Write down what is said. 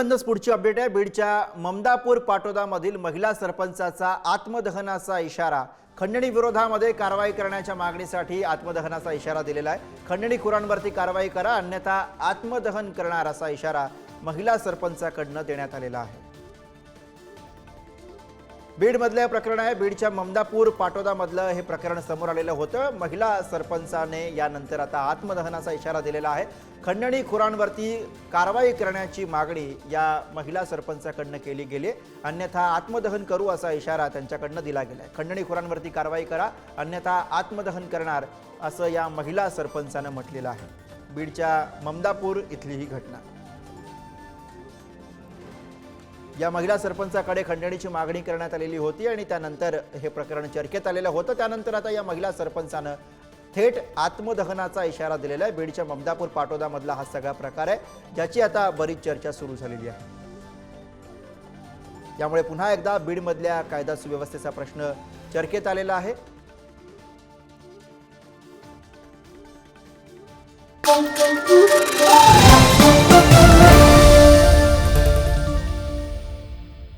बीडमधूनच पुढची अपडेट आहे। बीडच्या ममदापूर पाटोदामधील महिला सरपंचाचा आत्मदहनाचा इशारा। खंडणी विरोधामध्ये कारवाई करण्याच्या मागणीसाठी आत्मदहनाचा इशारा दिलेला आहे। खंडणी खुरांवरती कारवाई करा अन्यथा आत्मदहन करणार असा इशारा महिला सरपंचाकडून देण्यात आलेला आहे। बीडमधले प्रकरण आहे। बीडच्या ममदापूर पाटोदामधलं हे प्रकरण समोर आलेलं होतं। महिला सरपंचाने यानंतर आता आत्मदहनाचा इशारा दिलेला आहे। खंडणी खुरांवरती कारवाई करण्याची मागणी या महिला सरपंचाकडून केली गेली, अन्यथा आत्मदहन करू असा इशारा त्यांच्याकडून दिला गेला आहे। खंडणी खुरांवरती कारवाई करा अन्यथा आत्मदहन करणार असं या महिला सरपंचाने म्हटलेलं आहे। बीडच्या ममदापूर इथली ही घटना। या महिला सरपंचाकडे खंडणीची मागणी करण्यात आलेली होती आणि त्यानंतर हे प्रकरण चर्चेत आलेलं होतं। त्यानंतर आता या महिला सरपंचाने थेट आत्मदहनाचा इशारा दिलेला आहे। बीडच्या ममदापूर पाटोदामधला हा सगळा प्रकार आहे, ज्याची आता बरीच चर्चा सुरू झालेली आहे। त्यामुळे पुन्हा एकदा बीडमधल्या कायदा सुव्यवस्थेचा प्रश्न चर्चेत आलेला आहे।